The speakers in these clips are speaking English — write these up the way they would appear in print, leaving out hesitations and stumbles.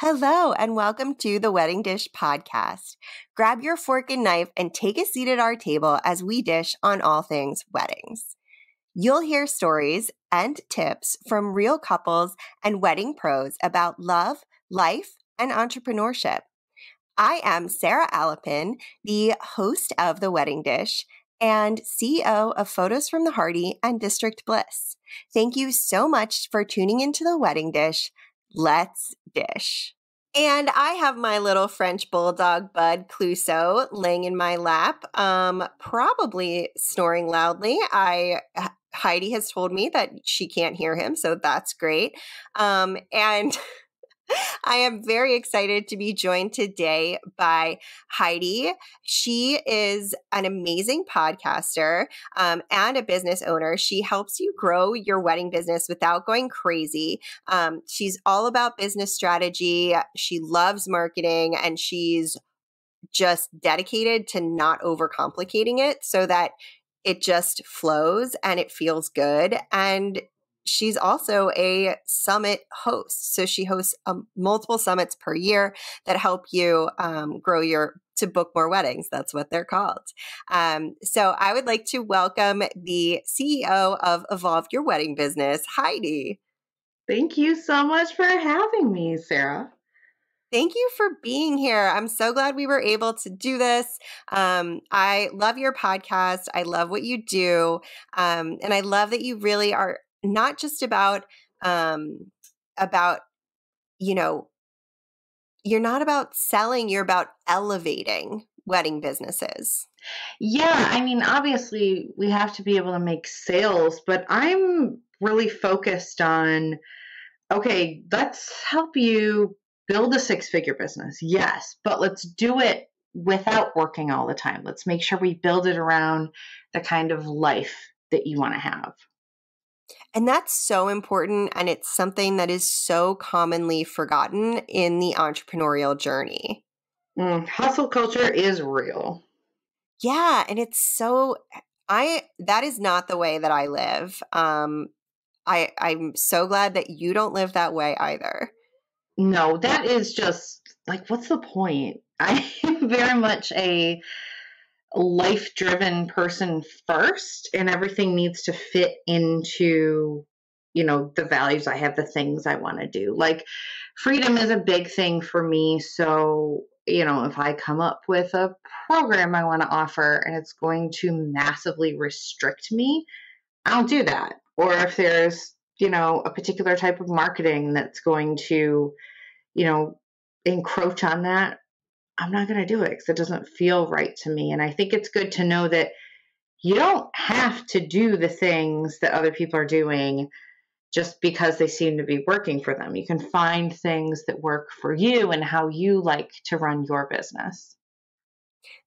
Hello, and welcome to the Wedding Dish Podcast. Grab your fork and knife and take a seat at our table as we dish on all things weddings. You'll hear stories and tips from real couples and wedding pros about love, life, and entrepreneurship. I am Sarah Alapin, the host of The Wedding Dish and CEO of Photos from the Heidi and District Bliss. Thank you so much for tuning into The Wedding Dish. Let's dish. And I have my little French bulldog, Bud Clouseau, laying in my lap, probably snoring loudly. Heidi has told me that she can't hear him, so that's great. And I am very excited to be joined today by Heidi. She is an amazing podcaster and a business owner. She helps you grow your wedding business without going crazy. She's all about business strategy. She loves marketing, and she's just dedicated to not overcomplicating it so that it just flows and it feels good. And she's also a summit host. So she hosts multiple summits per year that help you to book more weddings. That's what they're called. So I would like to welcome the CEO of Evolve Your Wedding Business, Heidi. Thank you so much for having me, Sarah. Thank you for being here. I'm so glad we were able to do this. I love your podcast. I love what you do. And I love that you really are not just about, you're not about selling, you're about elevating wedding businesses. Yeah, I mean, obviously we have to be able to make sales, but I'm really focused on, okay, let's help you build a six-figure business. Yes, but let's do it without working all the time. Let's make sure we build it around the kind of life that you want to have. And that's so important. And it's something that is so commonly forgotten in the entrepreneurial journey. Hustle culture is real. Yeah. And it's that is not the way that I live. I'm so glad that you don't live that way either. No, that is just like, what's the point? I am very much a life-driven person first, and everything needs to fit into, the values I have, the things I want to do. Like freedom is a big thing for me. So, if I come up with a program I want to offer and it's going to massively restrict me, I'll do that. Or if there's, a particular type of marketing that's going to, encroach on that, I'm not going to do it because it doesn't feel right to me. And I think it's good to know that you don't have to do the things that other people are doing just because they seem to be working for them. You can find things that work for you and how you like to run your business.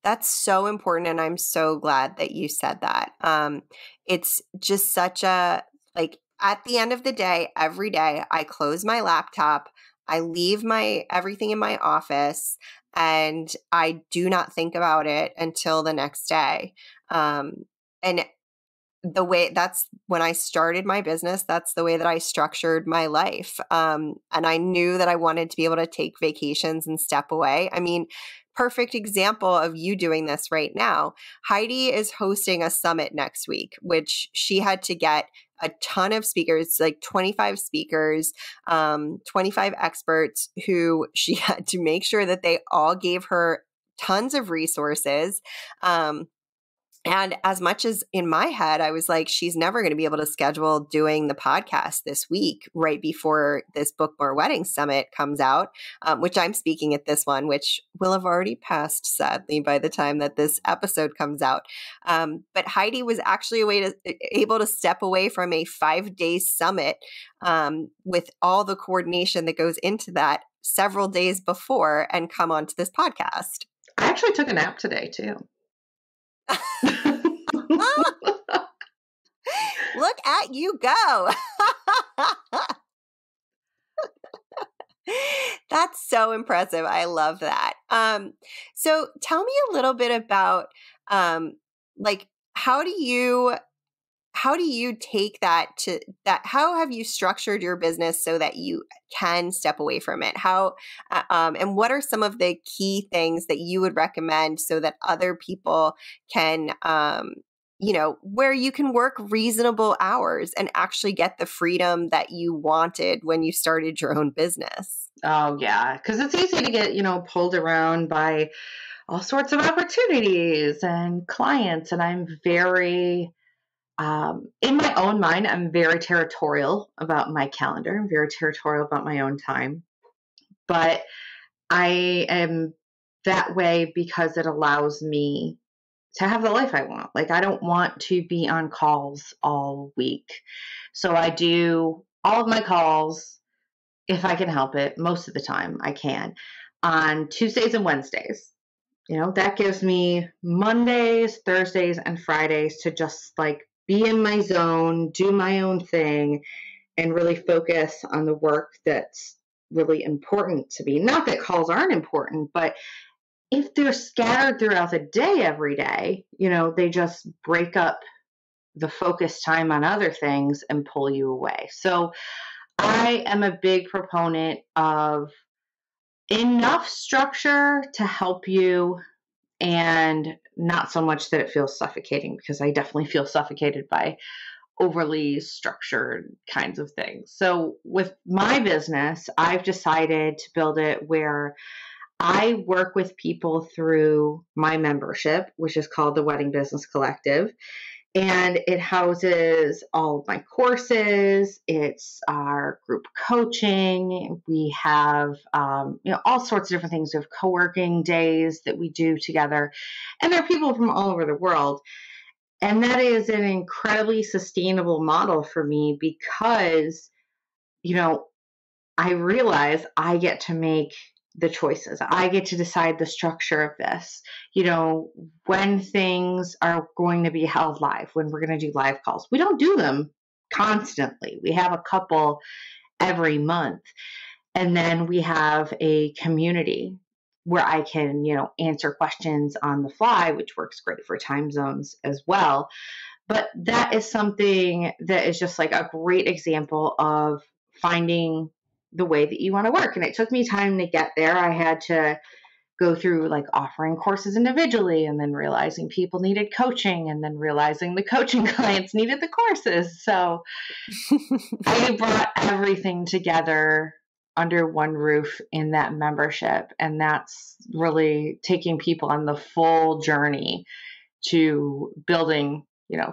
That's so important. And I'm so glad that you said that. It's just such at the end of the day, every day, I close my laptop, I leave everything in my office, and I do not think about it until the next day. And that's when I started my business. That's the way that I structured my life. And I knew that I wanted to be able to take vacations and step away. I mean, perfect example of you doing this right now. Heidi is hosting a summit next week, which she had to get a ton of speakers, like 25 speakers, 25 experts who she had to make sure that they all gave her tons of resources. And as much as in my head, I was like, she's never going to be able to schedule doing the podcast this week, right before this Book More Weddings Summit comes out, which I'm speaking at this one, which will have already passed, sadly, by the time that this episode comes out. But Heidi was actually able to step away from a 5-day summit with all the coordination that goes into that several days before and come onto this podcast. I actually took a nap today, too. Look at you go. That's so impressive. I love that. So tell me a little bit about how do you how do you take that to that? How have you structured your business so that you can step away from it? How, and what are some of the key things that you would recommend so that other people can, where you can work reasonable hours and actually get the freedom that you wanted when you started your own business? Oh, yeah. Because it's easy to get, pulled around by all sorts of opportunities and clients. And I'm very, in my own mind, I'm very territorial about my calendar. I'm very territorial about my own time. But I am that way because it allows me to have the life I want. Like, I don't want to be on calls all week. So I do all of my calls, if I can help it, most of the time I can, on Tuesdays and Wednesdays. That gives me Mondays, Thursdays, and Fridays to just like be in my zone, do my own thing, and really focus on the work that's really important to me. Not that calls aren't important, but if they're scattered throughout the day every day, they just break up the focus time on other things and pull you away. So I am a big proponent of enough structure to help you and not so much that it feels suffocating, because I definitely feel suffocated by overly structured kinds of things. So with my business, I've decided to build it where I work with people through my membership, which is called the Wedding Business Collective. And it houses all of my courses. It's our group coaching. We have, all sorts of different things. We have co-working days that we do together. And there are people from all over the world. And that is an incredibly sustainable model for me because, I realize I get to make the choices. I get to decide the structure of this, when things are going to be held live, when we're going to do live calls. We don't do them constantly. We have a couple every month. And then we have a community where I can, answer questions on the fly, which works great for time zones as well. But that is something that is just like a great example of finding the way that you want to work. And it took me time to get there. I had to go through like offering courses individually and then realizing people needed coaching and then realizing the coaching clients needed the courses. So I brought everything together under one roof in that membership. And that's really taking people on the full journey to building,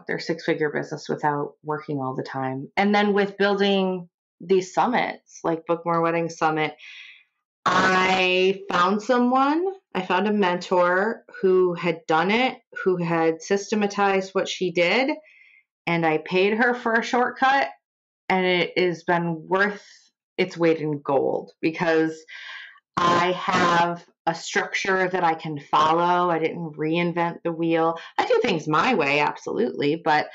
their six-figure business without working all the time. And then with building these summits, like Book More Wedding Summit, I found a mentor who had done it, who had systematized what she did, and I paid her for a shortcut, and it has been worth its weight in gold because I have a structure that I can follow. I didn't reinvent the wheel. I do things my way, absolutely, but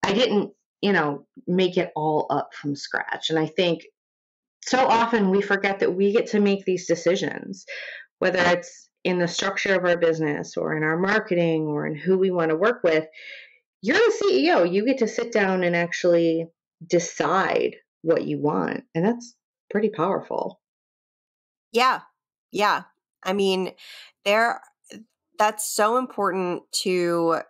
I didn't, make it all up from scratch. And I think so often we forget that we get to make these decisions, whether it's in the structure of our business or in our marketing or in who we want to work with. You're the CEO. You get to sit down and actually decide what you want. And that's pretty powerful. Yeah. Yeah. I mean, that's so important to,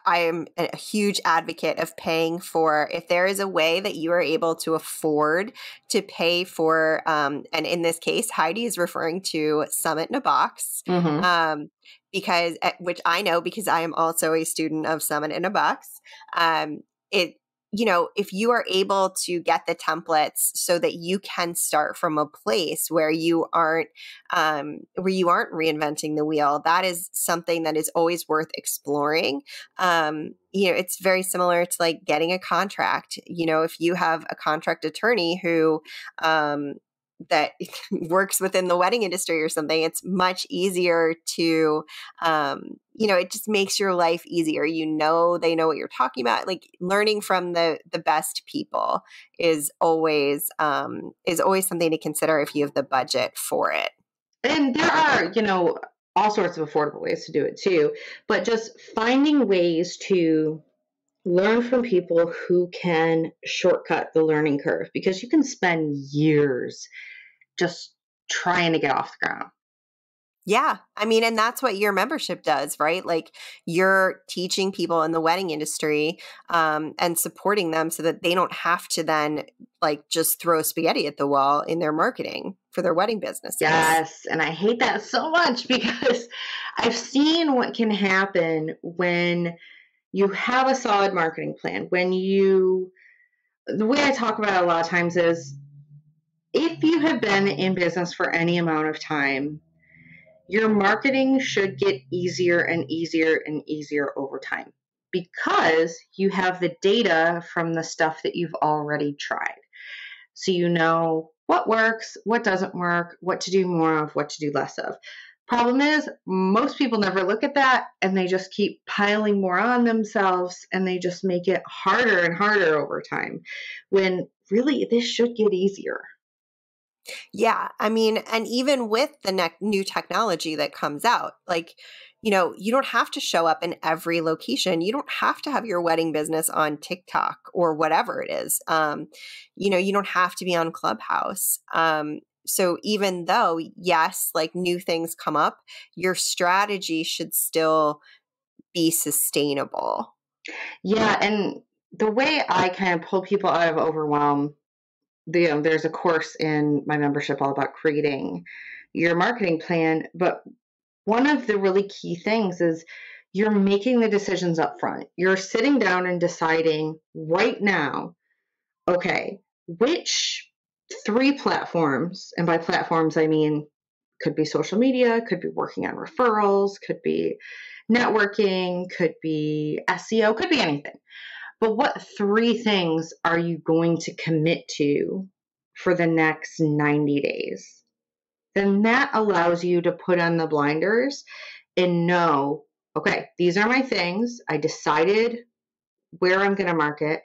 I am a huge advocate of paying for, if there is a way that you are able to afford to pay for, and in this case, Heidi is referring to Summit in a Box, because, which I know because I am also a student of Summit in a Box. If you are able to get the templates so that you can start from a place where you aren't reinventing the wheel, that is something that is always worth exploring. It's very similar to like getting a contract. If you have a contract attorney who, that works within the wedding industry or something, it's much easier to, it just makes your life easier. They know what you're talking about. Like learning from the best people is always something to consider if you have the budget for it. And there are, all sorts of affordable ways to do it too, but just finding ways to Learn from people who can shortcut the learning curve, because you can spend years just trying to get off the ground. Yeah. I mean, and that's what your membership does, right? Like you're teaching people in the wedding industry and supporting them so that they don't have to then like just throw spaghetti at the wall in their marketing for their wedding businesses. Yes. And I hate that so much because I've seen what can happen when you have a solid marketing plan. The way I talk about it a lot of times is, if you have been in business for any amount of time, your marketing should get easier and easier and easier over time, because you have the data from the stuff that you've already tried. So you know what works, what doesn't work, what to do more of, what to do less of. Problem is, most people never look at that, and they just keep piling more on themselves, and they just make it harder and harder over time, when really this should get easier. Yeah. I mean, and even with the new technology that comes out, like, you don't have to show up in every location. You don't have to have your wedding business on TikTok or whatever it is. You don't have to be on Clubhouse. So even though, yes, like new things come up, your strategy should still be sustainable. Yeah, and the way I kind of pull people out of overwhelm, there's a course in my membership all about creating your marketing plan. But one of the really key things is you're making the decisions up front. You're sitting down and deciding right now, okay, which 3 platforms, and by platforms, I mean, could be social media, could be working on referrals, could be networking, could be SEO, could be anything. But what 3 things are you going to commit to for the next 90 days? Then that allows you to put on the blinders and know, okay, these are my things. I decided where I'm going to market,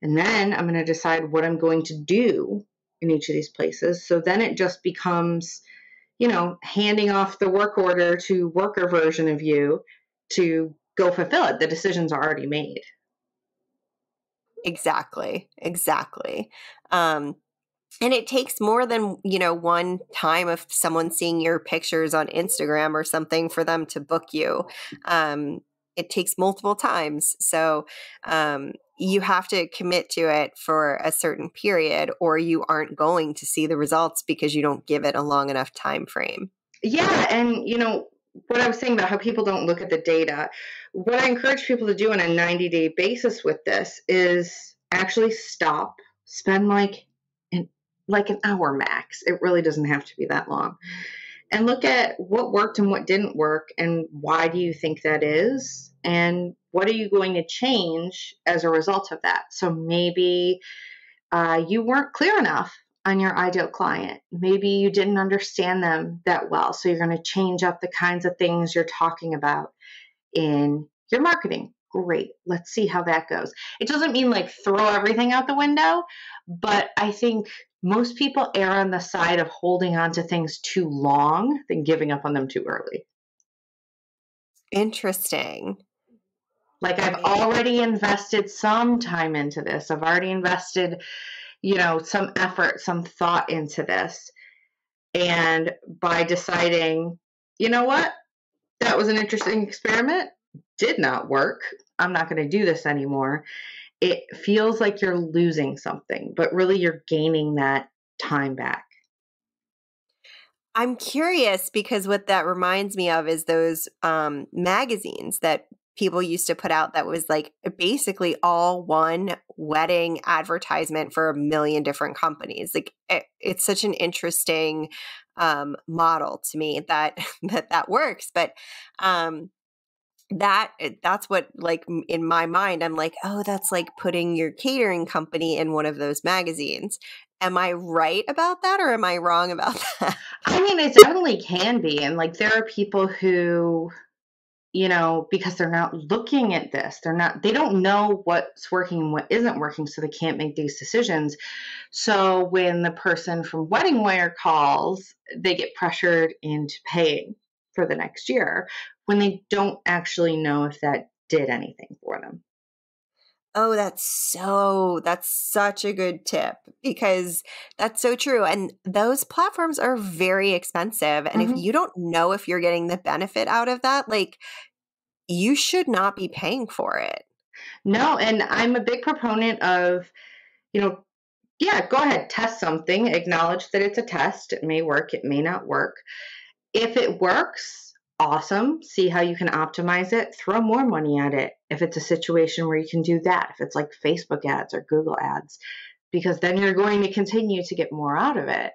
and then I'm going to decide what I'm going to do in each of these places. So then it just becomes, handing off the work order to worker version of you to go fulfill it. The decisions are already made. Exactly. Exactly. And it takes more than, one time of someone seeing your pictures on Instagram or something for them to book you. It takes multiple times. So you have to commit to it for a certain period, or you aren't going to see the results because you don't give it a long enough time frame. Yeah. And, what I was saying about how people don't look at the data, what I encourage people to do on a 90-day basis with this is actually stop, spend like an hour max. It really doesn't have to be that long. And look at what worked and what didn't work, and why do you think that is? And what are you going to change as a result of that? So maybe you weren't clear enough on your ideal client. Maybe you didn't understand them that well. So you're going to change up the kinds of things you're talking about in your marketing. Great. Let's see how that goes. It doesn't mean like throw everything out the window, but I think most people err on the side of holding on to things too long than giving up on them too early. Interesting. Like, I've already invested some time into this. I've already invested, some effort, some thought into this. And by deciding, you know what, that was an interesting experiment, did not work, I'm not going to do this anymore. It feels like you're losing something, but really you're gaining that time back. I'm curious because what that reminds me of is those magazines that people used to put out that was like basically all one wedding advertisement for a million different companies. Like it's such an interesting model to me that works. But that's what, like, in my mind, I'm like, oh, that's like putting your catering company in one of those magazines. Am I right about that, or am I wrong about that? I mean, it definitely can be. And like, there are people who, because they're not looking at this, they don't know what's working and what isn't working, so they can't make these decisions. So when the person from Wedding Wire calls, they get pressured into paying for the next year when they don't actually know if that did anything for them. Oh, that's such a good tip because that's so true. And those platforms are very expensive. And if Hmm. you don't know if you're getting the benefit out of that, like you should not be paying for it. No, and I'm a big proponent of, you know, yeah, go ahead, test something, acknowledge that it's a test. It may work, it may not work. If it works, awesome. See how you can optimize it. Throw more money at it if it's a situation where you can do that. If it's like Facebook ads or Google ads, because then you're going to continue to get more out of it.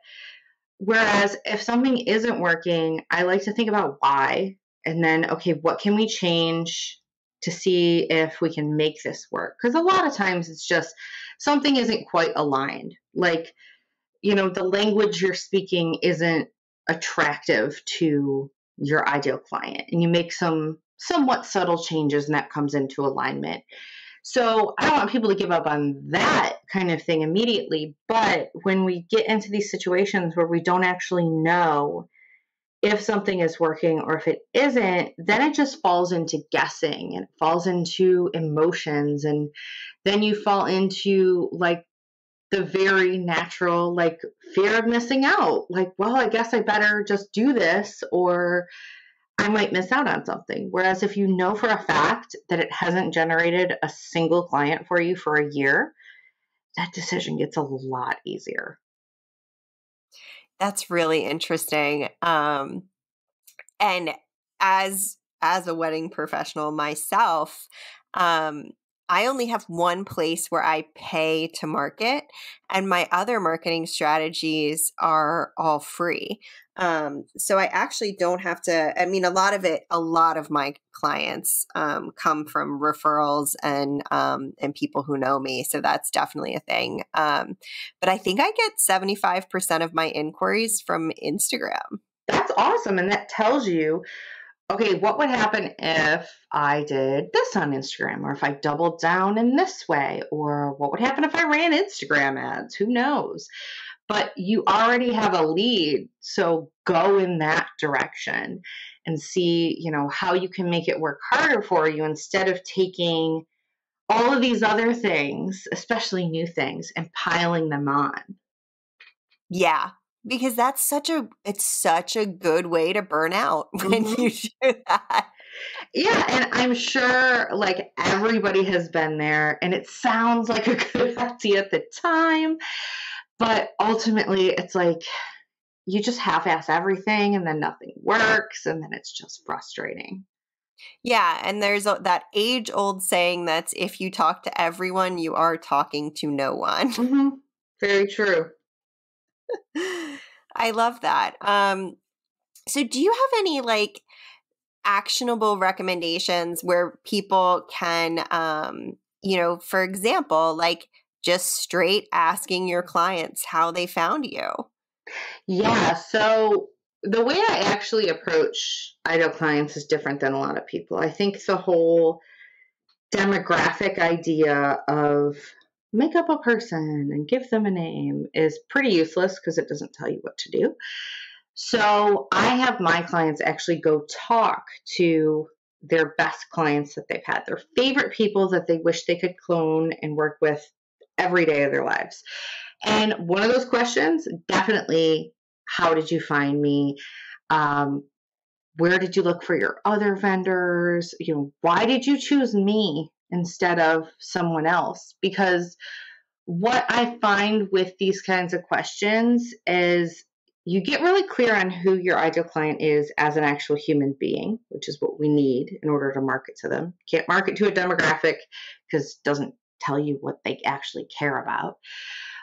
Whereas if something isn't working, I like to think about why and then, okay, what can we change to see if we can make this work? Because a lot of times it's just something isn't quite aligned. Like, the language you're speaking isn't attractive to your ideal client, and you make some somewhat subtle changes and that comes into alignment. So I don't want people to give up on that kind of thing immediately, but when we get into these situations where we don't actually know if something is working or if it isn't, then it just falls into guessing and it falls into emotions, and then you fall into like the very natural like fear of missing out. Like, well, I guess I better just do this or I might miss out on something. Whereas if you know for a fact that it hasn't generated a single client for you for a year, that decision gets a lot easier. That's really interesting. And as a wedding professional myself, um, I only have one place where I pay to market, and my other marketing strategies are all free. So I actually don't have to. I mean, a lot of my clients come from referrals and people who know me. So that's definitely a thing. But I think I get 75% of my inquiries from Instagram. That's awesome. And that tells you, okay, what would happen if I did this on Instagram, or if I doubled down in this way, or what would happen if I ran Instagram ads? Who knows? But you already have a lead. So go in that direction and see, how you can make it work harder for you instead of taking all of these other things, especially new things, and piling them on. Yeah, because it's such a good way to burn out when Mhm. you do that. Yeah, and I'm sure like everybody has been there, and it sounds like a good idea at the time, but ultimately it's like you just half-ass everything and then nothing works and then it's just frustrating. Yeah, and there's that age-old saying that's if you talk to everyone, you are talking to no one. Mhm. Very true. I love that. So do you have any like actionable recommendations where people can, for example, like just straight asking your clients how they found you? Yeah, so the way I actually approach ideal clients is different than a lot of people. I think the whole demographic idea of make up a person and give them a name is pretty useless because it doesn't tell you what to do. So I have my clients actually go talk to their best clients that they've had, their favorite people that they wish they could clone and work with every day of their lives. And one of those questions, definitely, how did you find me? Um, where did you look for your other vendors? Why did you choose me instead of someone else? Because what I find with these kinds of questions is you get really clear on who your ideal client is as an actual human being, which is what we need in order to market to them. Can't market to a demographic because it doesn't tell you what they actually care about.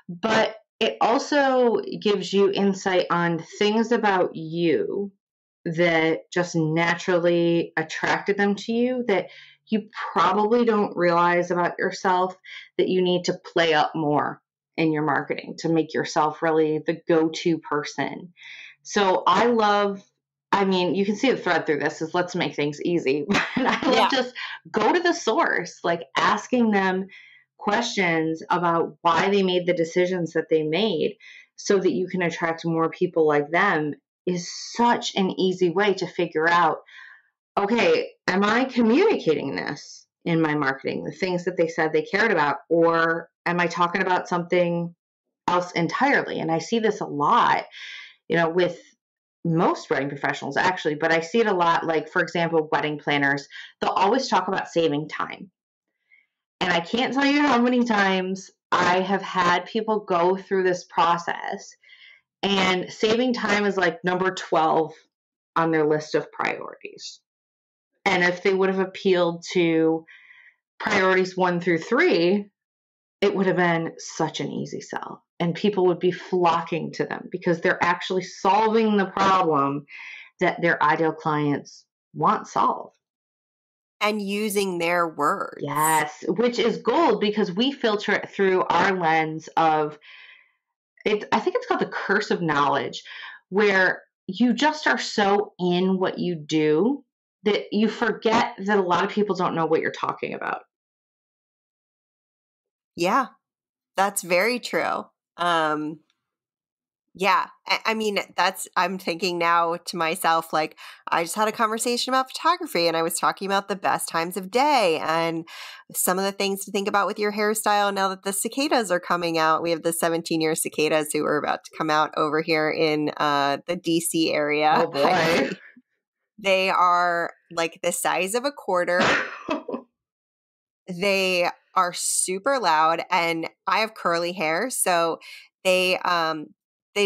But it also gives you insight on things about you that just naturally attracted them to you that you probably don't realize about yourself that you need to play up more in your marketing to make yourself really the go-to person. So I mean, you can see the thread through this is let's make things easy. I love Yeah. just go to the source, like asking them questions about why they made the decisions that they made so that you can attract more people like them is such an easy way to figure out, okay, am I communicating this in my marketing, the things that they said they cared about, or am I talking about something else entirely? And I see this a lot, with most wedding professionals actually, but I see it a lot, like, for example, wedding planners, they'll always talk about saving time. And I can't tell you how many times I have had people go through this process and saving time is like number 12 on their list of priorities. And if they would have appealed to priorities 1 through 3, it would have been such an easy sell. And people would be flocking to them because they're actually solving the problem that their ideal clients want solved. And using their words. Yes, which is gold because we filter it through our lens of it. I think it's called the curse of knowledge, where you just are so in what you do that you forget that a lot of people don't know what you're talking about. Yeah, that's very true. Yeah, I mean, I'm thinking now to myself, like, I just had a conversation about photography and I was talking about the best times of day and some of the things to think about with your hairstyle now that the cicadas are coming out. We have the 17-year cicadas who are about to come out over here in the DC area. Oh boy. They are like the size of a quarter. They are super loud and I have curly hair, so they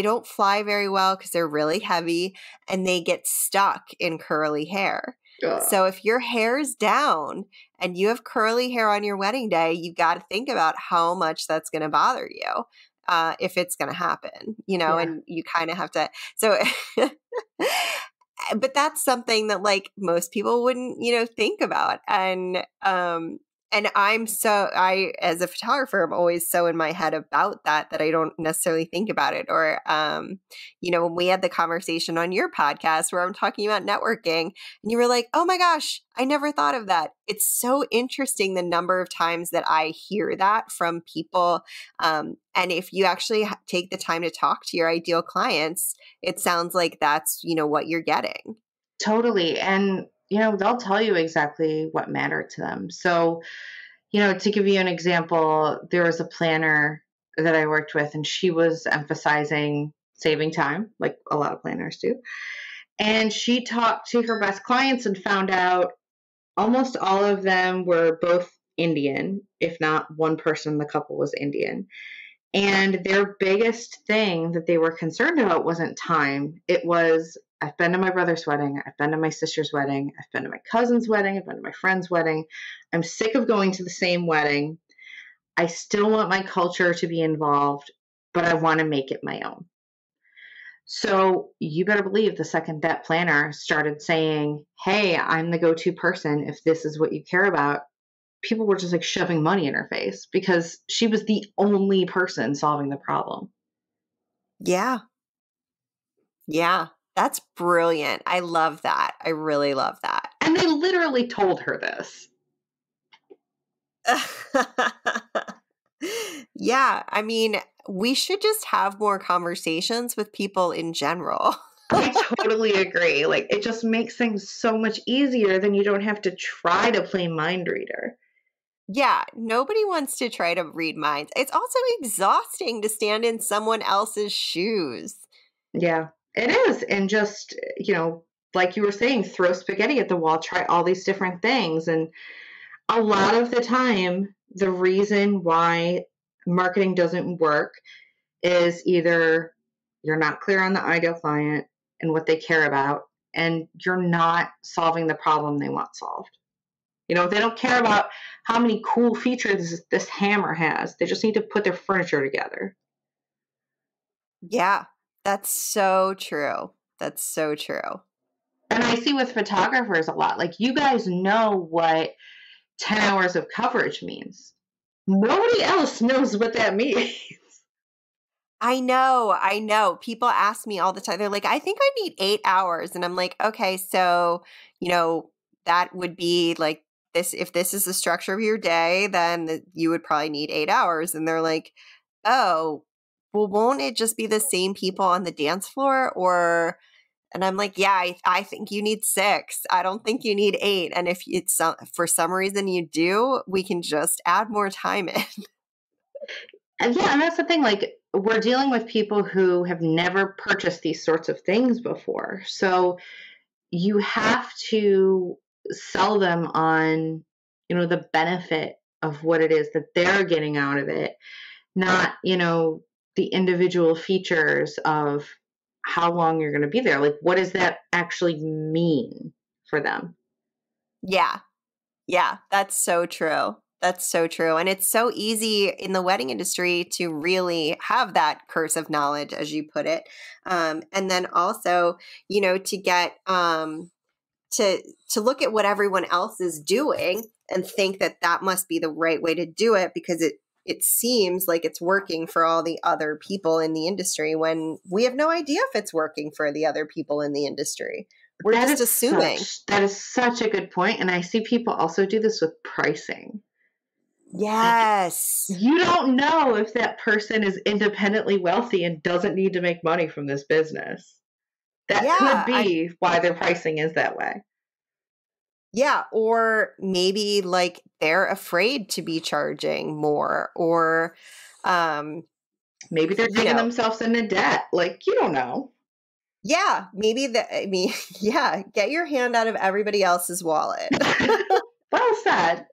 don't fly very well because they're really heavy and they get stuck in curly hair. So if your hair's down and you have curly hair on your wedding day, you got to think about how much that's going to bother you if it's going to happen, and you kind of have to. So, but that's something that like most people wouldn't, think about. And I, as a photographer, I'm always so in my head about that I don't necessarily think about it. Or, when we had the conversation on your podcast where I'm talking about networking and you were like, oh my gosh, I never thought of that. It's so interesting the number of times that I hear that from people. And if you actually take the time to talk to your ideal clients, it sounds like that's, what you're getting. Totally. And they'll tell you exactly what mattered to them. So, to give you an example, there was a planner that I worked with, and she was emphasizing saving time, like a lot of planners do. And she talked to her best clients and found out almost all of them were both Indian, if not one person in the couple was Indian. And their biggest thing that they were concerned about wasn't time. It was, I've been to my brother's wedding. I've been to my sister's wedding. I've been to my cousin's wedding. I've been to my friend's wedding. I'm sick of going to the same wedding. I still want my culture to be involved, but I want to make it my own. So you better believe the second that planner started saying, hey, I'm the go-to person if this is what you care about, people were just like shoving money in her face because she was the only person solving the problem. Yeah. Yeah. That's brilliant. I love that. I really love that. And they literally told her this. Yeah. I mean, we should just have more conversations with people in general. I totally agree. Like, it just makes things so much easier than you don't have to try to play mind reader. Yeah, nobody wants to try to read minds. It's also exhausting to stand in someone else's shoes. Yeah, it is. And just, like you were saying, throw spaghetti at the wall, try all these different things. And a lot of the time, the reason why marketing doesn't work is either you're not clear on the ideal client and what they care about, and you're not solving the problem they want solved. They don't care about how many cool features this hammer has. They just need to put their furniture together. Yeah, that's so true. That's so true. And I see with photographers a lot, like, you guys know what 10 hours of coverage means. Nobody else knows what that means. I know. People ask me all the time. They're like, I think I need 8 hours. And I'm like, okay, so, that would be like this. If this is the structure of your day, then you would probably need 8 hours. And they're like, oh, well, won't it just be the same people on the dance floor? Or And I'm like, yeah, I think you need 6. I don't think you need 8. And if it's for some reason you do, we can just add more time in. And yeah, and that's the thing, like, we're dealing with people who have never purchased these sorts of things before. So you have to sell them on, the benefit of what it is that they're getting out of it, not, the individual features of how long you're going to be there. Like, what does that actually mean for them? Yeah. Yeah, that's so true. That's so true. And it's so easy in the wedding industry to really have that curse of knowledge, as you put it. And then also, to get to look at what everyone else is doing and think that that must be the right way to do it because it seems like it's working for all the other people in the industry when we have no idea if it's working for the other people in the industry. We're just assuming. That is such a good point. And I see people also do this with pricing. Yes. Like, you don't know if that person is independently wealthy and doesn't need to make money from this business. That could be why their pricing is that way. Yeah. Or maybe like they're afraid to be charging more or maybe they're digging themselves into debt. Like, you don't know. Yeah. Maybe get your hand out of everybody else's wallet. Well said.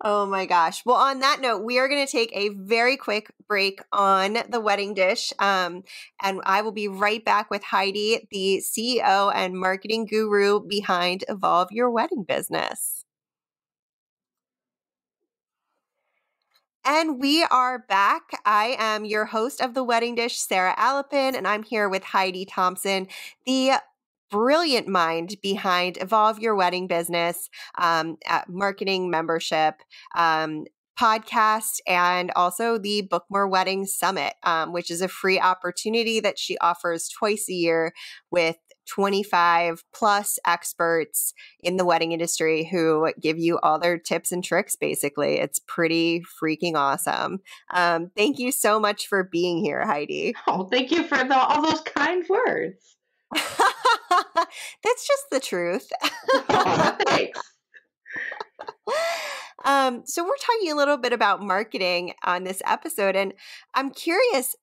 Oh my gosh. Well, on that note, we are going to take a very quick break on the wedding dish. And I will be right back with Heidi, the CEO and marketing guru behind Evolve Your Wedding Business. And we are back. I am your host of The Wedding Dish, Sarah Alapin, and I'm here with Heidi Thompson, the brilliant mind behind Evolve Your Wedding Business, marketing membership, podcast, and also the Book More Weddings Summit, which is a free opportunity that she offers twice a year with 25 plus experts in the wedding industry who give you all their tips and tricks, basically. It's pretty freaking awesome. Thank you so much for being here, Heidi. Oh, thank you for all those kind words. That's just the truth. Oh, thanks. So we're talking a little bit about marketing on this episode, and I'm curious,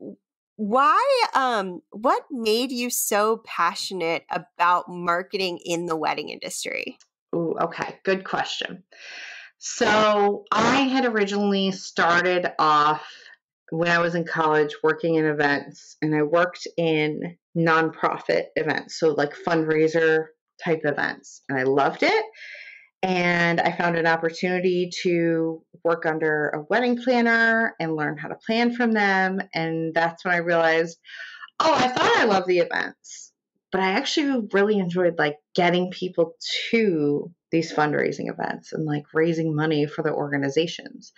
what made you so passionate about marketing in the wedding industry? Ooh, okay. Good question. So I had originally started off when I was in college working in events, and I worked in nonprofit events, so like fundraiser type events, and I loved it. And I found an opportunity to work under a wedding planner and learn how to plan from them. And that's when I realized, I thought I loved the events, but I actually really enjoyed like getting people to these fundraising events and like raising money for the organizations.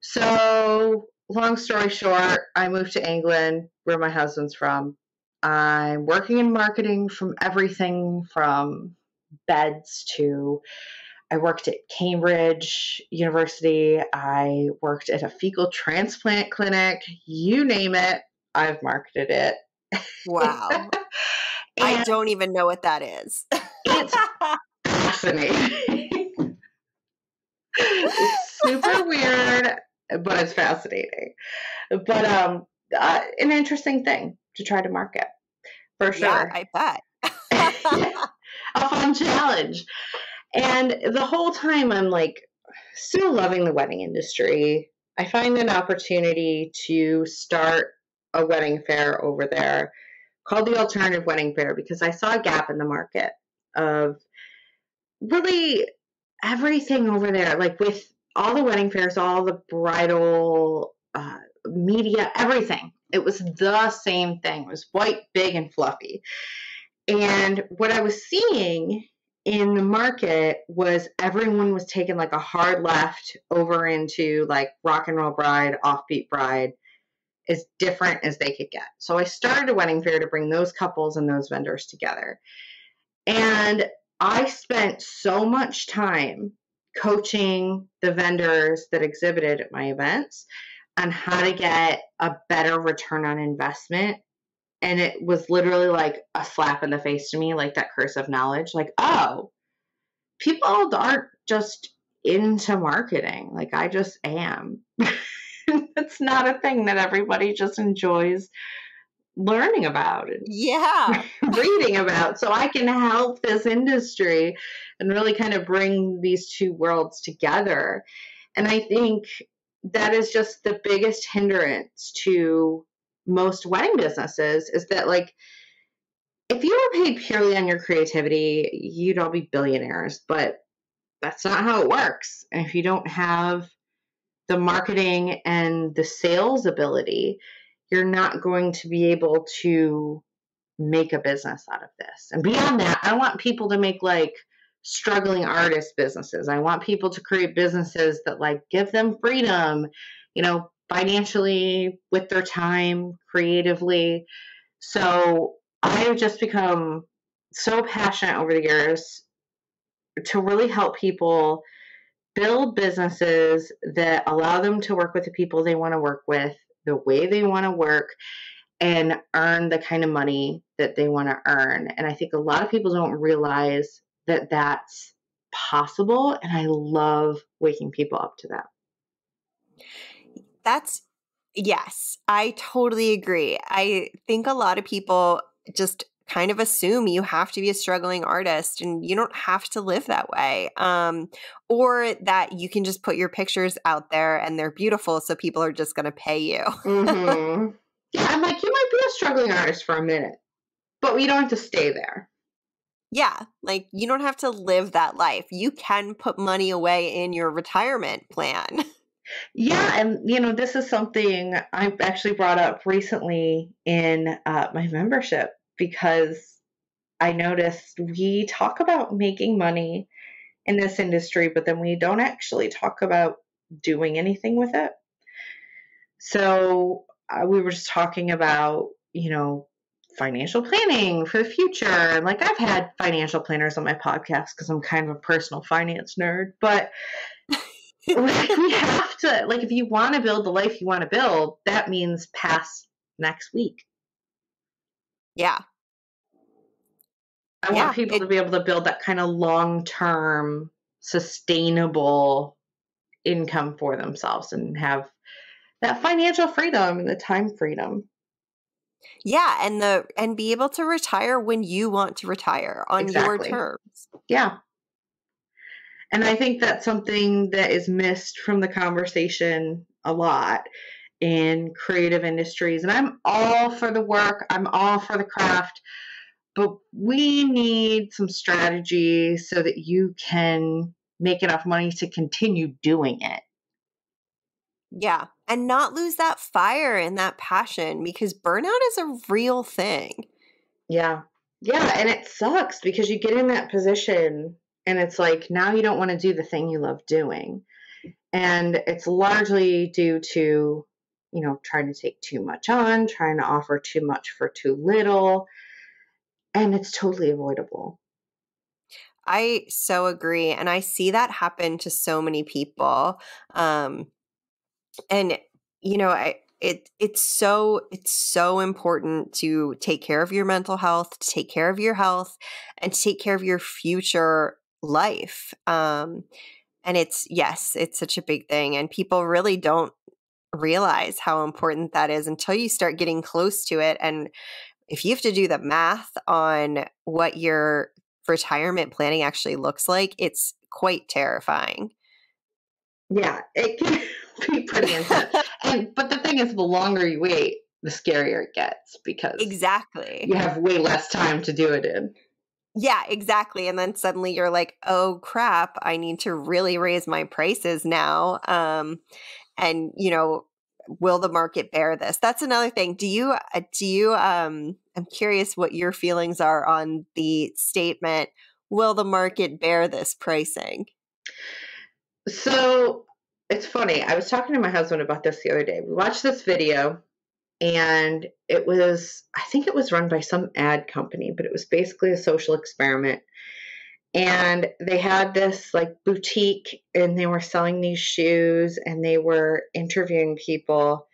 So long story short, I moved to England, where my husband's from. I'm working in marketing from everything from beds to I worked at Cambridge University. I worked at a fecal transplant clinic. You name it, I've marketed it. Wow. I don't even know what that is. It's fascinating. It's super weird, but it's fascinating. But an interesting thing to try to market, for sure. Yeah, I bet. A fun challenge. And the whole time I'm like still loving the wedding industry. I find an opportunity to start a wedding fair over there called the Alternative Wedding Fair because I saw a gap in the market of really everything over there, like with all the wedding fairs, all the bridal media, everything. It was the same thing. It was white, big, and fluffy. And what I was seeing in the market was everyone was taking like a hard left over into like rock and roll bride, offbeat bride, as different as they could get. So I started a wedding fair to bring those couples and those vendors together. And I spent so much time coaching the vendors that exhibited at my events. on how to get a better return on investment. And it was literally like a slap in the face to me, like that curse of knowledge. Like, oh, people aren't just into marketing. Like, I just am. It's not a thing that everybody just enjoys learning about and reading about. So I can help this industry and really kind of bring these two worlds together. And I think that is just the biggest hindrance to most wedding businesses, is that, like, if you were paid purely on your creativity, you'd all be billionaires, but that's not how it works. And if you don't have the marketing and the sales ability, you're not going to be able to make a business out of this. And beyond that, I want people to make like struggling artist businesses. I want people to create businesses that like give them freedom, you know, financially, with their time, creatively. So I've just become so passionate over the years to really help people build businesses that allow them to work with the people they want to work with, the way they want to work, and earn the kind of money that they want to earn. And I think a lot of people don't realize that that's possible. And I love waking people up to that. Yes, I totally agree. I think a lot of people just kind of assume you have to be a struggling artist and you don't have to live that way. Or that you can just put your pictures out there and they're beautiful, so people are just going to pay you. Mm-hmm. Yeah, I'm like, you might be a struggling artist for a minute, but we don't have to stay there. Yeah, like you don't have to live that life. You can put money away in your retirement plan. Yeah, and you know, this is something I've actually brought up recently in my membership, because I noticed we talk about making money in this industry, but then we don't actually talk about doing anything with it. So we were just talking about, you know, financial planning for the future. And like, I've had financial planners on my podcast because I'm kind of a personal finance nerd, but we have to, like, if you want to build the life you want to build, that means past next week. Yeah. I want people to be able to build that kind of long-term, sustainable income for themselves and have that financial freedom and the time freedom. Yeah, and be able to retire when you want to retire on your terms. Yeah. And I think that's something that is missed from the conversation a lot in creative industries. And I'm all for the work, I'm all for the craft, but we need some strategy so that you can make enough money to continue doing it. Yeah, and not lose that fire and that passion, because burnout is a real thing. Yeah. Yeah, and it sucks because you get in that position and it's like, now you don't want to do the thing you love doing. And it's largely due to, you know, trying to take too much on, trying to offer too much for too little. And it's totally avoidable. I so agree. And I see that happen to so many people. And, you know, it's so important to take care of your mental health, to take care of your health, and to take care of your future life. And it's such a big thing. And people really don't realize how important that is until you start getting close to it. And if you have to do the math on what your retirement planning actually looks like, it's quite terrifying. Yeah, it can be pretty intense. But the thing is, the longer you wait, the scarier it gets, because exactly you have way less time to do it in. Yeah, exactly. And then suddenly you're like, oh crap, I need to really raise my prices now. And you know, will the market bear this? That's another thing. I'm curious what your feelings are on the statement, will the market bear this pricing? So it's funny. I was talking to my husband about this the other day. We watched this video, and I think it was run by some ad company, but it was basically a social experiment. And they had this like boutique and they were selling these shoes and they were interviewing people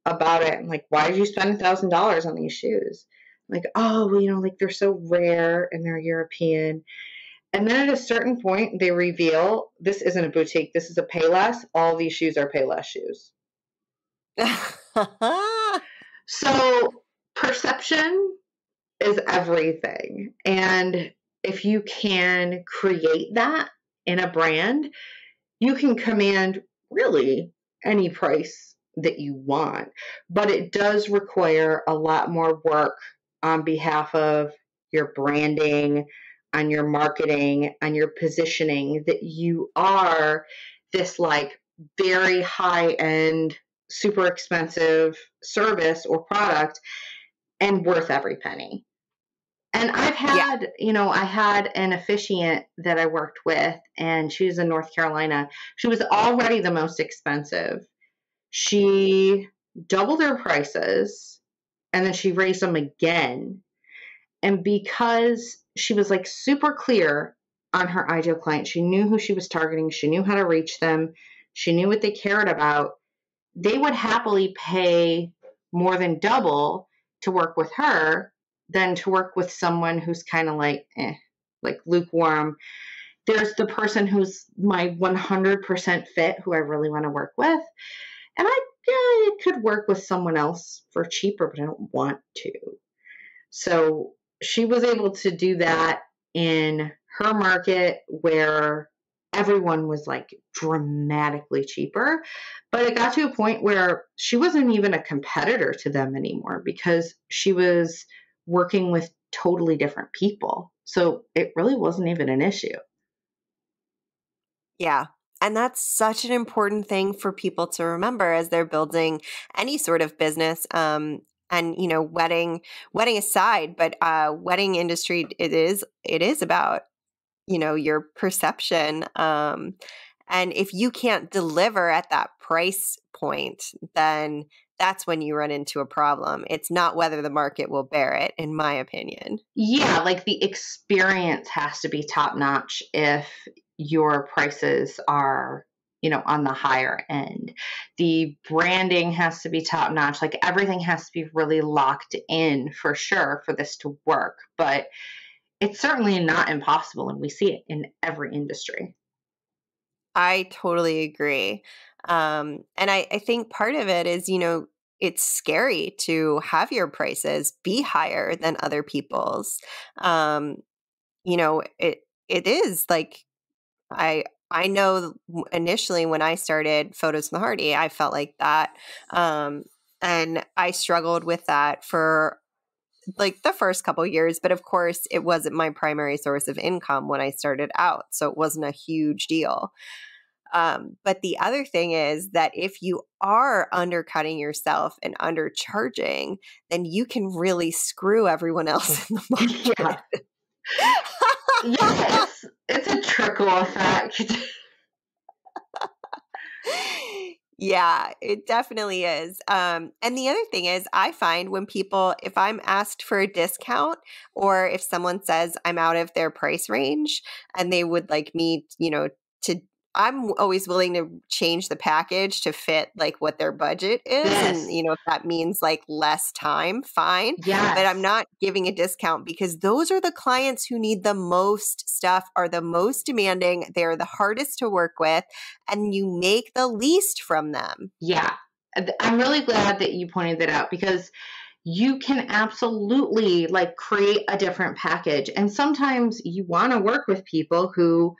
about it. I'm like, why did you spend $1,000 on these shoes? I'm like, oh, well, like they're so rare and they're European. And then at a certain point, they reveal this isn't a boutique. This is a Payless. All these shoes are Payless shoes. So perception is everything. And if you can create that in a brand, you can command really any price that you want. But it does require a lot more work on behalf of your branding, on your marketing, on your positioning, that you are this like very high end, super expensive service or product and worth every penny. And I've had, I had an officiant that I worked with, and she was in North Carolina. She was already the most expensive. She doubled her prices, and then she raised them again. And because she was like super clear on her ideal client, she knew who she was targeting, she knew how to reach them, she knew what they cared about, they would happily pay more than double to work with her than to work with someone who's kind of like lukewarm. There's the person who's my 100% fit, who I really want to work with. And I could work with someone else for cheaper, but I don't want to. So she was able to do that in her market where everyone was like dramatically cheaper. But it got to a point where she wasn't even a competitor to them anymore because she was working with totally different people. So it really wasn't even an issue. Yeah. And that's such an important thing for people to remember as they're building any sort of business. And wedding aside, but wedding industry, it is about your perception. And if you can't deliver at that price point, then that's when you run into a problem. It's not whether the market will bear it, in my opinion. Yeah, like the experience has to be top notch if your prices are, on the higher end. The branding has to be top notch. Like everything has to be really locked in for sure for this to work. But it's certainly not impossible, and we see it in every industry. I totally agree. And I think part of it is, it's scary to have your prices be higher than other people's. It is like, I know initially when I started Photos from the Hardy, I felt like that. And I struggled with that for like the first couple years, but of course it wasn't my primary source of income when I started out. So it wasn't a huge deal. But the other thing is that if you are undercutting yourself and undercharging, then you can really screw everyone else in the market. Yeah. Yes, it's a trickle effect. Yeah, it definitely is. And the other thing is, I find when if I'm asked for a discount or if someone says I'm out of their price range and they would like me, I'm always willing to change the package to fit like what their budget is. Yes. And, if that means like less time, fine. Yes. But I'm not giving a discount because those are the clients who need the most stuff, are the most demanding. They're the hardest to work with, and you make the least from them. Yeah. I'm really glad that you pointed that out because you can absolutely like create a different package. And sometimes you want to work with people who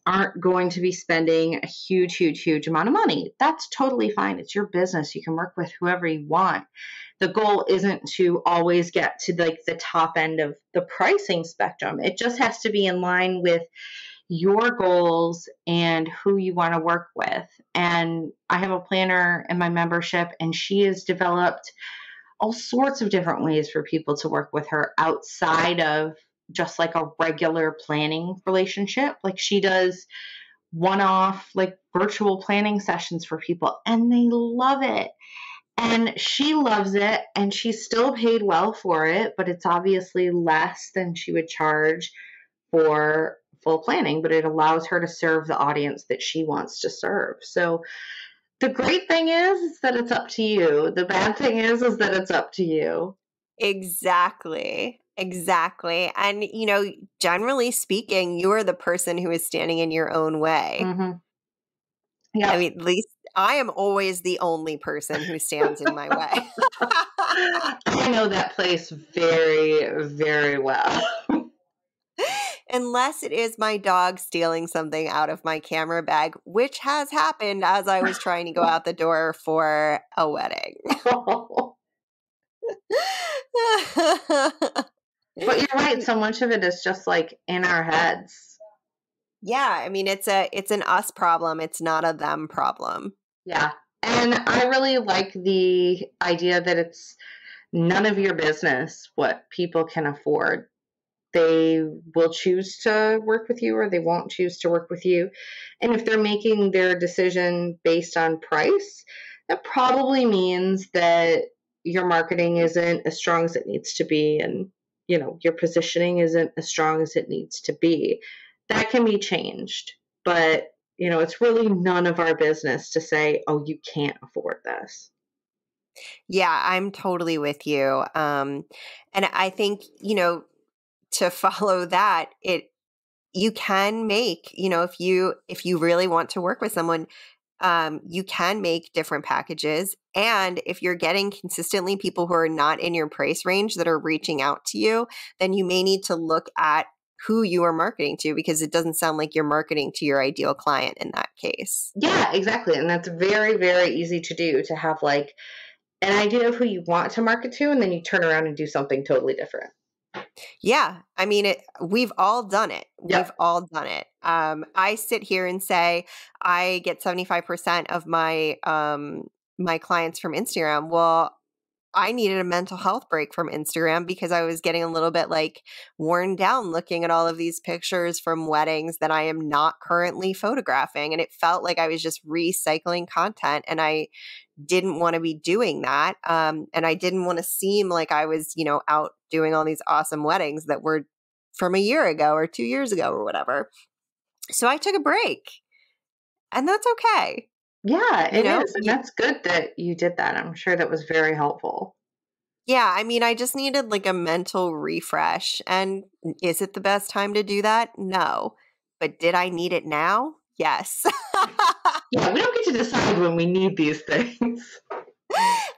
aren't going to be spending a huge, huge, huge amount of money. That's totally fine. It's your business. You can work with whoever you want. The goal isn't to always get to like the top end of the pricing spectrum. It just has to be in line with your goals and who you want to work with. And I have a planner in my membership, and she has developed all sorts of different ways for people to work with her outside of just like a regular planning relationship. Like she does one-off like virtual planning sessions for people, and they love it. And she loves it, and she's still paid well for it, but it's obviously less than she would charge for full planning, but it allows her to serve the audience that she wants to serve. So the great thing is that it's up to you. The bad thing is that it's up to you. Exactly. Exactly. And, generally speaking, you are the person who is standing in your own way. Mm-hmm. Yeah. I mean, at least I am always the only person who stands in my way. I know that place very, very well. Unless it is my dog stealing something out of my camera bag, which has happened as I was trying to go out the door for a wedding. But you're right. So much of it is just like in our heads. Yeah. I mean, it's an us problem. It's not a them problem. Yeah. And I really like the idea that it's none of your business what people can afford. They will choose to work with you or they won't choose to work with you. And if they're making their decision based on price, that probably means that your marketing isn't as strong as it needs to be, and your positioning isn't as strong as it needs to be. That can be changed, but it's really none of our business to say, oh, you can't afford this. Yeah, I'm totally with you. And I think, to follow that, you can make, if you really want to work with someone, you can make different packages. And if you're getting consistently people who are not in your price range that are reaching out to you, then you may need to look at who you are marketing to, because it doesn't sound like you're marketing to your ideal client in that case. Yeah, exactly. And that's very, very easy to do, to have like an idea of who you want to market to, and then you turn around and do something totally different. Yeah. I mean, we've all done it. Yep. We've all done it. I sit here and say I get 75% of my my clients from Instagram. Well, I needed a mental health break from Instagram because I was getting a little bit like worn down looking at all of these pictures from weddings that I am not currently photographing. And it felt like I was just recycling content, and I didn't want to be doing that. And I didn't want to seem like I was, out doing all these awesome weddings that were from a year ago or 2 years ago or whatever. So I took a break, and that's okay. Yeah, it is. And that's good that you did that. I'm sure that was very helpful. Yeah, I mean, I just needed like a mental refresh. And is it the best time to do that? No. But did I need it now? Yes. Yeah, we don't get to decide when we need these things.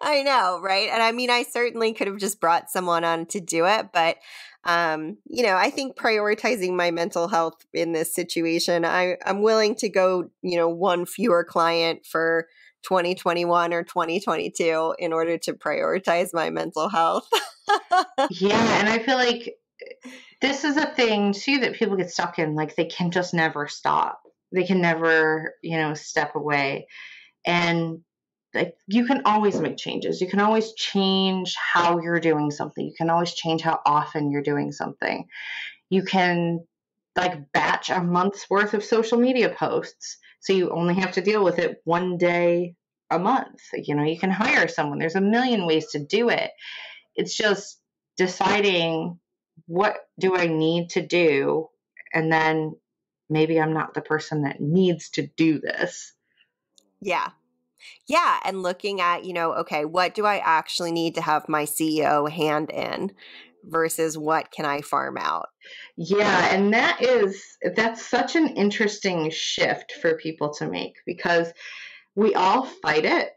I know, right? And I mean, I certainly could have just brought someone on to do it, but I think prioritizing my mental health in this situation, I'm willing to go, one fewer client for 2021 or 2022 in order to prioritize my mental health. Yeah, and I feel like this is a thing too that people get stuck in. Like, they can just never stop. They can never, step away. And like, you can always make changes. You can always change how you're doing something. You can always change how often you're doing something. You can like batch a month's worth of social media posts, so you only have to deal with it one day a month. You can hire someone. There's a million ways to do it. It's just deciding, what do I need to do? And then maybe I'm not the person that needs to do this. Yeah. Yeah. And looking at, okay, what do I actually need to have my CEO hand in versus what can I farm out? Yeah. And that's such an interesting shift for people to make, because we all fight it.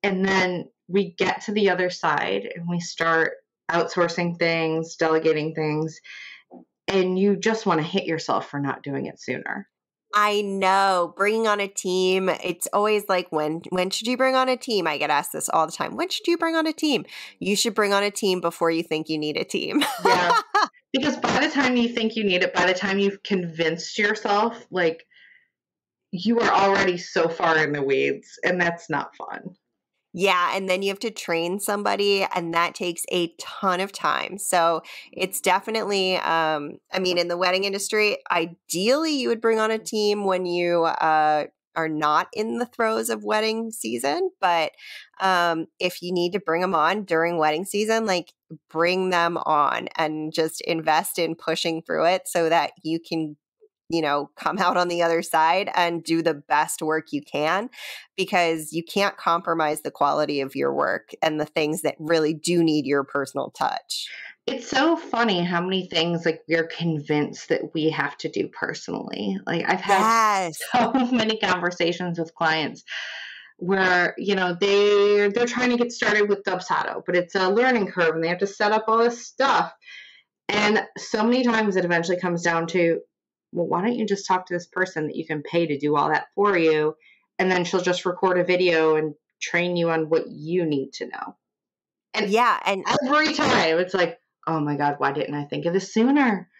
And then we get to the other side and we start outsourcing things, delegating things, and you just want to hit yourself for not doing it sooner. I know. Bringing on a team, it's always like, when should you bring on a team? I get asked this all the time. When should you bring on a team? You should bring on a team before you think you need a team. Yeah. Because by the time you think you need it, by the time you've convinced yourself, like, you are already so far in the weeds, and that's not fun. Yeah, and then you have to train somebody, and that takes a ton of time. So it's definitely, in the wedding industry, ideally you would bring on a team when you are not in the throes of wedding season. But if you need to bring them on during wedding season, like, bring them on and just invest in pushing through it so that you can come out on the other side and do the best work you can, because you can't compromise the quality of your work and the things that really do need your personal touch. It's so funny how many things like we're convinced that we have to do personally. Like I've had Yes. so many conversations with clients where, they're trying to get started with Dubsado, but it's a learning curve and they have to set up all this stuff. And so many times it eventually comes down to, well, why don't you just talk to this person that you can pay to do all that for you? And then she'll just record a video and train you on what you need to know. And yeah, and every time it's like, oh my God, why didn't I think of this sooner?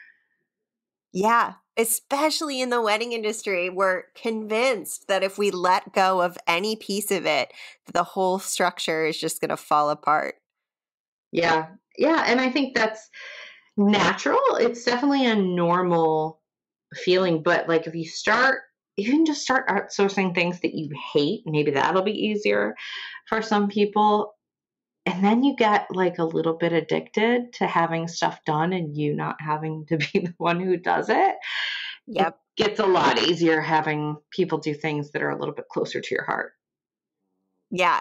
Yeah, especially in the wedding industry, we're convinced that if we let go of any piece of it, the whole structure is just going to fall apart. Yeah. Yeah. And I think that's natural. It's definitely a normal feeling. But like if you can just start outsourcing things that you hate, maybe that'll be easier for some people. And then you get like a little bit addicted to having stuff done and you not having to be the one who does it. Yep. It gets a lot easier having people do things that are a little bit closer to your heart. Yeah,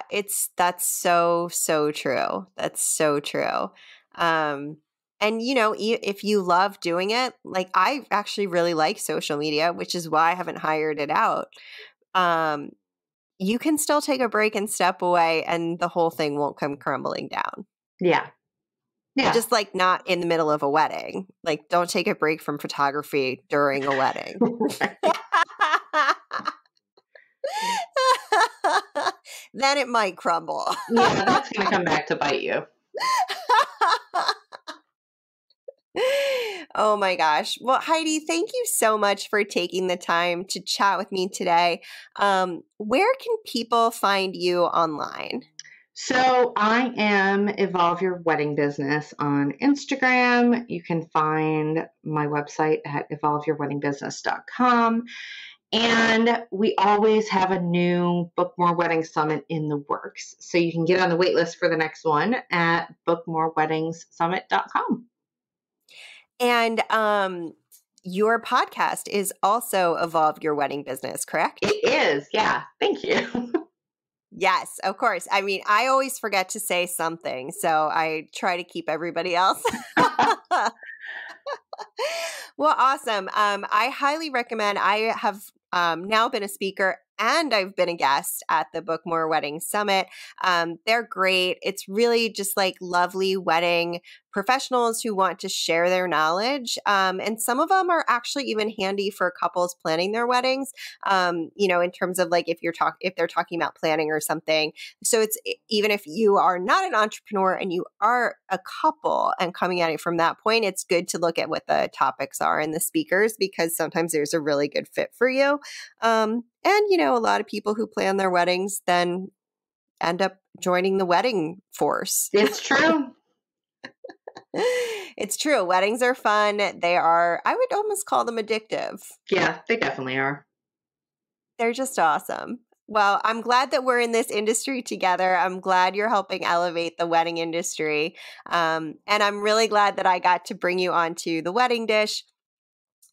that's so, so true. That's so true. And if you love doing it, like I actually really like social media, which is why I haven't hired it out. You can still take a break and step away and the whole thing won't come crumbling down. Yeah. Yeah. Just like not in the middle of a wedding. Like don't take a break from photography during a wedding. Then it might crumble. Yeah, that's going to come back to bite you. Oh my gosh. Well, Heidi, thank you so much for taking the time to chat with me today. Where can people find you online? So I am Evolve Your Wedding Business on Instagram. You can find my website at evolveyourweddingbusiness.com. And we always have a new Book More Wedding Summit in the works. So you can get on the wait list for the next one at bookmoreweddingssummit.com. And your podcast is also Evolve Your Wedding Business, correct? It is. Yeah. Thank you. Yes, of course. I mean, I always forget to say something, so I try to keep everybody else. Well, awesome. I highly recommend. I have now been a speaker and I've been a guest at the Book More Wedding Summit. They're great. It's really just like lovely wedding professionals who want to share their knowledge. And some of them are actually even handy for couples planning their weddings, in terms of like if they're talking about planning or something. So it's even if you are not an entrepreneur and you are a couple and coming at it from that point, it's good to look at what the topics are and the speakers, because sometimes there's a really good fit for you. And a lot of people who plan their weddings then end up joining the wedding force. It's true. It's true. Weddings are fun. They are, I would almost call them addictive. Yeah, they definitely are. They're just awesome. Well, I'm glad that we're in this industry together. I'm glad you're helping elevate the wedding industry. And I'm really glad that I got to bring you onto The Wedding Dish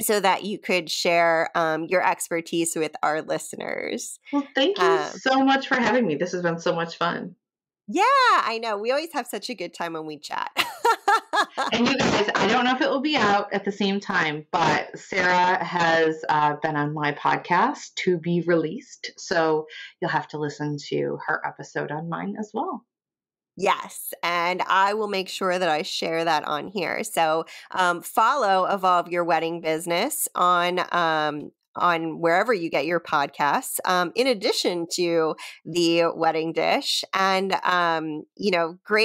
so that you could share your expertise with our listeners. Well, thank you so much for having me. This has been so much fun. Yeah, I know. We always have such a good time when we chat. And you guys, I don't know if it will be out at the same time, but Sarah has been on my podcast to be released. So you'll have to listen to her episode on mine as well. Yes, and I will make sure that I share that on here. So follow Evolve Your Wedding Business on wherever you get your podcasts, in addition to The Wedding Dish. And,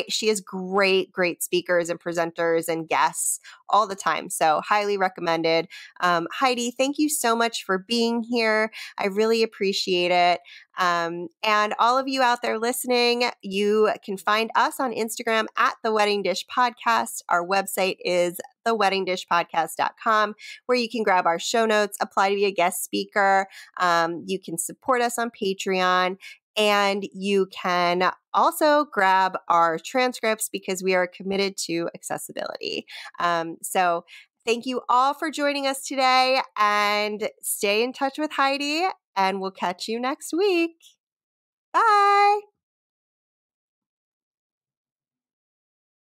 she has great speakers and presenters and guests all the time. So highly recommended. Heidi, thank you so much for being here. I really appreciate it. And all of you out there listening, you can find us on Instagram at The Wedding Dish Podcast. Our website is theweddingdishpodcast.com, where you can grab our show notes, apply to be a guest speaker. You can support us on Patreon, and you can also grab our transcripts because we are committed to accessibility. So Thank you all for joining us today, and stay in touch with Heidi, and we'll catch you next week. Bye.